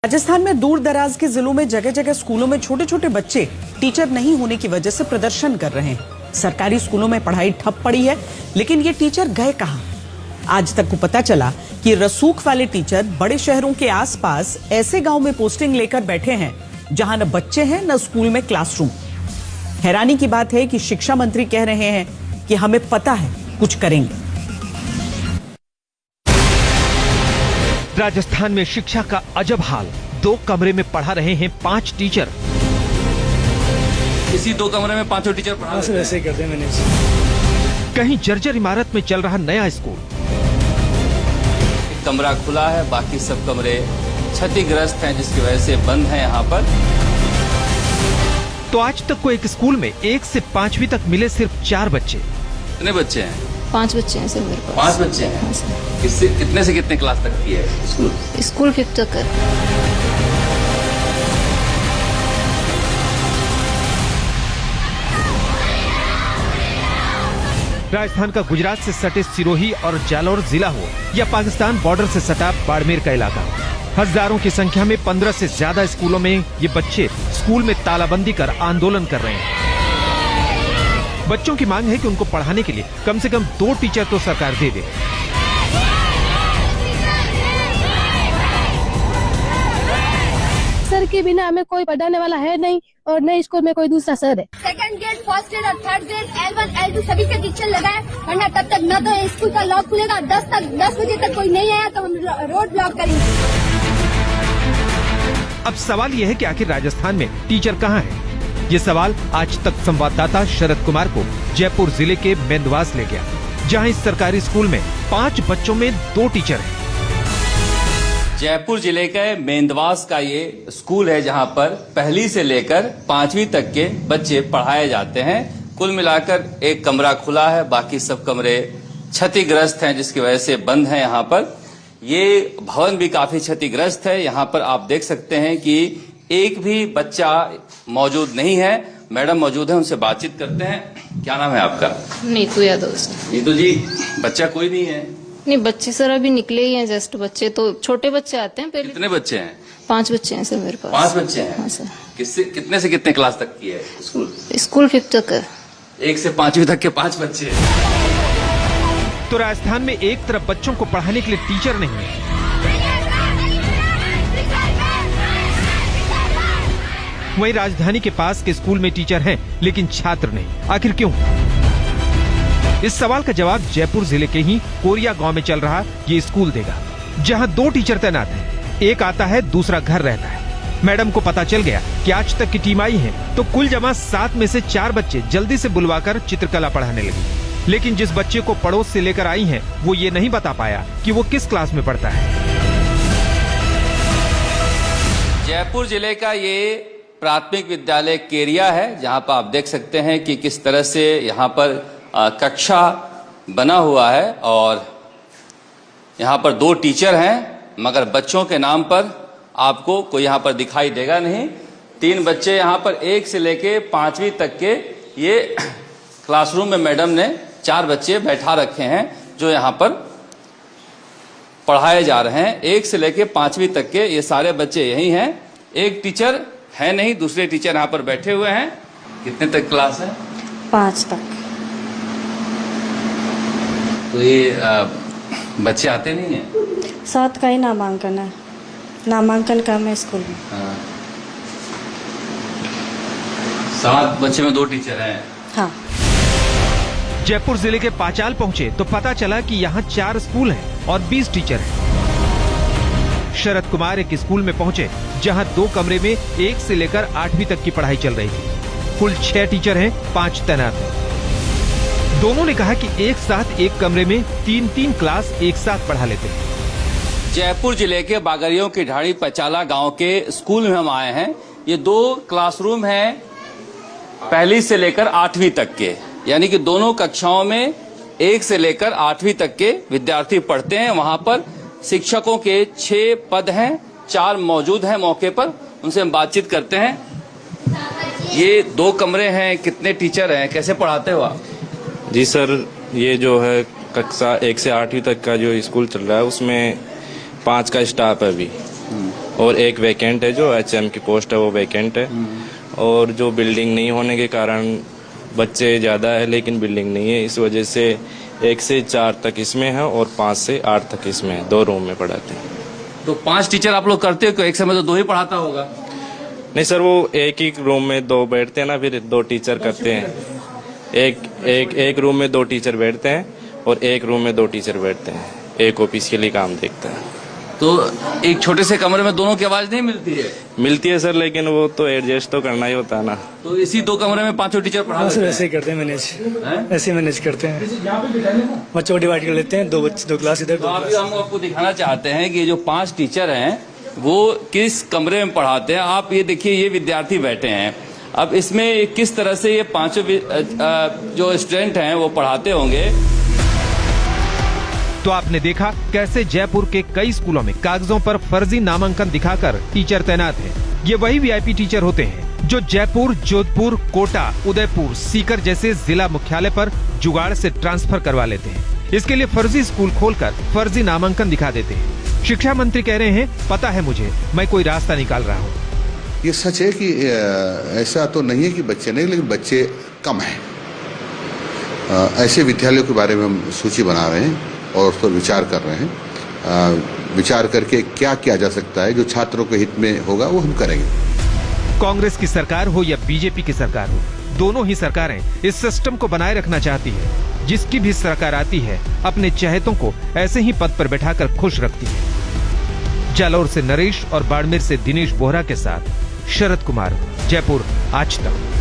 राजस्थान में दूर दराज के जिलों में जगह जगह स्कूलों में छोटे छोटे बच्चे टीचर नहीं होने की वजह से प्रदर्शन कर रहे हैं। सरकारी स्कूलों में पढ़ाई ठप पड़ी है, लेकिन ये टीचर गए कहां? आज तक को पता चला कि रसूख वाले टीचर बड़े शहरों के आसपास ऐसे गांव में पोस्टिंग लेकर बैठे हैं जहां न बच्चे हैं न स्कूल में क्लासरूम। हैरानी की बात है कि शिक्षा मंत्री कह रहे हैं कि हमें पता है, कुछ करेंगे। राजस्थान में शिक्षा का अजब हाल। 2 कमरे में पढ़ा रहे हैं 5 टीचर। इसी 2 कमरे में 5 टीचर पढ़ा रहे हैं। ऐसे ही करते हैं मैंने। कहीं जर्जर इमारत में चल रहा नया स्कूल। एक कमरा खुला है, बाकी सब कमरे क्षतिग्रस्त हैं, जिसकी वजह से बंद है यहाँ पर। तो आज तक को एक स्कूल में 1 से 5वीं तक मिले सिर्फ 4 बच्चे। कितने बच्चे हैं? 5 बच्चे हैं सर मेरे पास। 5 बच्चे हैं। कितने से कितने क्लास तक की है स्कूल? स्कूल 5th तक है। राजस्थान का गुजरात से सटे सिरोही और जालौर जिला हो या पाकिस्तान बॉर्डर से सटा बाड़मेर का इलाका, हजारों की संख्या में 15 से ज्यादा स्कूलों में ये बच्चे स्कूल में तालाबंदी कर आंदोलन कर रहे हैं। बच्चों की मांग है कि उनको पढ़ाने के लिए कम से कम 2 टीचर तो सरकार दे दे। सर के बिना हमें कोई पढ़ाने वाला है नहीं और न स्कूल में कोई दूसरा सर है। सेकंड ग्रेड, फर्स्ट ग्रेड और थर्ड ग्रेड, L1, L2 सभी के टीचर लगाए, वरना तब तक न तो स्कूल का लॉक खुलेगा। 10 बजे तक कोई नहीं आया तो हम रोड ब्लॉक करेंगे। अब सवाल यह है कि आखिर राजस्थान में टीचर कहाँ है? ये सवाल आज तक संवाददाता शरद कुमार को जयपुर जिले के मेंदवास ले गया, जहां इस सरकारी स्कूल में 5 बच्चों में 2 टीचर हैं। जयपुर जिले के मेंदवास का ये स्कूल है, जहां पर 1ली से लेकर 5वीं तक के बच्चे पढ़ाए जाते हैं। कुल मिलाकर एक कमरा खुला है, बाकी सब कमरे क्षतिग्रस्त हैं, जिसकी वजह से बंद है यहाँ पर। ये भवन भी काफी क्षतिग्रस्त है। यहाँ पर आप देख सकते हैं कि एक भी बच्चा मौजूद नहीं है। मैडम मौजूद है, उनसे बातचीत करते हैं। क्या नाम है आपका? नीतू यादव सर। नीतू जी, बच्चा कोई नहीं है? नहीं, बच्चे सर अभी निकले ही हैं जस्ट। बच्चे तो छोटे बच्चे आते हैं पहले। कितने बच्चे हैं? 5 बच्चे हैं सर मेरे पास। 5 बच्चे हैं? हाँ सर। कितने से कितने क्लास तक की है स्कूल? स्कूल 5th तक है। 1 से 5वीं तक के 5 बच्चे। तो राजस्थान में एक तरफ बच्चों को पढ़ाने के लिए टीचर नहीं है, वहीं राजधानी के पास के स्कूल में टीचर हैं लेकिन छात्र नहीं। आखिर क्यों? इस सवाल का जवाब जयपुर जिले के ही कोरिया गांव में चल रहा ये स्कूल देगा, जहां 2 टीचर तैनात हैं। एक आता है, दूसरा घर रहता है। मैडम को पता चल गया कि आज तक की टीम आई है, तो कुल जमा 7 में से 4 बच्चे जल्दी से बुलवाकर चित्रकला पढ़ाने लगी। लेकिन जिस बच्चे को पड़ोस से लेकर आई हैं, वो ये नहीं बता पाया कि वो किस क्लास में पढ़ता है। जयपुर जिले का ये प्राथमिक विद्यालय केरिया है, जहां पर आप देख सकते हैं कि किस तरह से यहाँ पर कक्षा बना हुआ है और यहाँ पर 2 टीचर हैं, मगर बच्चों के नाम पर आपको कोई यहाँ पर दिखाई देगा नहीं। 3 बच्चे यहाँ पर 1 से लेके 5वीं तक के ये क्लासरूम में मैडम ने 4 बच्चे बैठा रखे हैं जो यहाँ पर पढ़ाए जा रहे हैं। 1 से लेके 5वीं तक के ये सारे बच्चे यही हैं। एक टीचर है नहीं, दूसरे टीचर यहाँ पर बैठे हुए हैं। कितने तक क्लास है? 5 तक। तो ये बच्चे आते नहीं है? 7 का ही नामांकन है, नामांकन कम है स्कूल में। 7 बच्चे में 2 टीचर हैं। हाँ। जयपुर जिले के पाचाल पहुंचे तो पता चला कि यहाँ 4 स्कूल हैं और 20 टीचर हैं। शरद कुमार एक स्कूल में पहुंचे जहां 2 कमरे में 1 से लेकर 8वीं तक की पढ़ाई चल रही थी। कुल 6 टीचर हैं, 5 तैनात हैं। दोनों ने कहा कि एक साथ एक कमरे में 3-3 क्लास एक साथ पढ़ा लेते हैं। जयपुर जिले के बागरियों की ढाणी पचाला गांव के स्कूल में हम आए हैं। ये 2 क्लासरूम हैं 1ली से लेकर 8वीं तक के, यानी कि दोनों कक्षाओं में 1 से लेकर 8वीं तक के विद्यार्थी पढ़ते हैं। वहां पर शिक्षकों के 6 पद हैं, 4 मौजूद हैं मौके पर। उनसे हम बातचीत करते हैं। ये 2 कमरे हैं, कितने टीचर हैं, कैसे पढ़ाते हो आप? जी सर, ये जो है कक्षा 1 से 8वीं तक का जो स्कूल चल रहा है उसमें 5 का स्टाफ है अभी, और एक वैकेंट है, जो HM की पोस्ट है वो वैकेंट है। और जो बिल्डिंग नहीं होने के कारण बच्चे ज़्यादा है लेकिन बिल्डिंग नहीं है, इस वजह से 1 से 4 तक इसमें है और 5 से 8 तक इसमें है, 2 रूम में पढ़ाते हैं। तो 5 टीचर आप लोग करते हो, एक समय तो 2 ही पढ़ाता होगा। नहीं सर, वो एक ही रूम में 2 बैठते हैं ना, फिर 2 टीचर करते हैं। एक रूम में 2 टीचर बैठते हैं और एक रूम में 2 टीचर बैठते हैं, एक ऑफिशियली काम देखता है। तो एक छोटे से कमरे में दोनों की आवाज नहीं मिलती है? मिलती है सर, लेकिन वो तो एडजस्ट तो करना ही होता है ना। तो इसी 2 कमरे में 5 टीचर पढ़ा सर ऐसे ही करते हैं मैनेज, ऐसे मैनेज करते हैं, बच्चों को डिवाइड कर लेते हैं, 2 क्लास इधर। तो अभी हम आपको दिखाना चाहते हैं कि जो 5 टीचर हैं वो किस कमरे में पढ़ाते हैं। आप ये देखिए, ये विद्यार्थी बैठे हैं, अब इसमें किस तरह से ये 5 जो स्टूडेंट हैं वो पढ़ाते होंगे। तो आपने देखा कैसे जयपुर के कई स्कूलों में कागजों पर फर्जी नामांकन दिखाकर टीचर तैनात हैं। ये वही VIP टीचर होते हैं जो जयपुर, जोधपुर, कोटा, उदयपुर, सीकर जैसे जिला मुख्यालय पर जुगाड़ से ट्रांसफर करवा लेते हैं। इसके लिए फर्जी स्कूल खोलकर फर्जी नामांकन दिखा देते हैं। शिक्षा मंत्री कह रहे हैं, पता है मुझे, मैं कोई रास्ता निकाल रहा हूँ। ये सच है कि ऐसा तो नहीं है कि बच्चे नहीं, लेकिन बच्चे कम हैं। ऐसे विद्यालयों के बारे में हम सूची बना रहे हैं और उस पर विचार कर रहे हैं। विचार करके क्या किया जा सकता है जो छात्रों के हित में होगा वो हम करेंगे। कांग्रेस की सरकार हो या बीजेपी की सरकार हो, दोनों ही सरकारें इस सिस्टम को बनाए रखना चाहती है। जिसकी भी सरकार आती है अपने चहेतों को ऐसे ही पद पर बैठाकर खुश रखती है। जालौर से नरेश और बाड़मेर से दिनेश बोहरा के साथ शरद कुमार, जयपुर आज तक।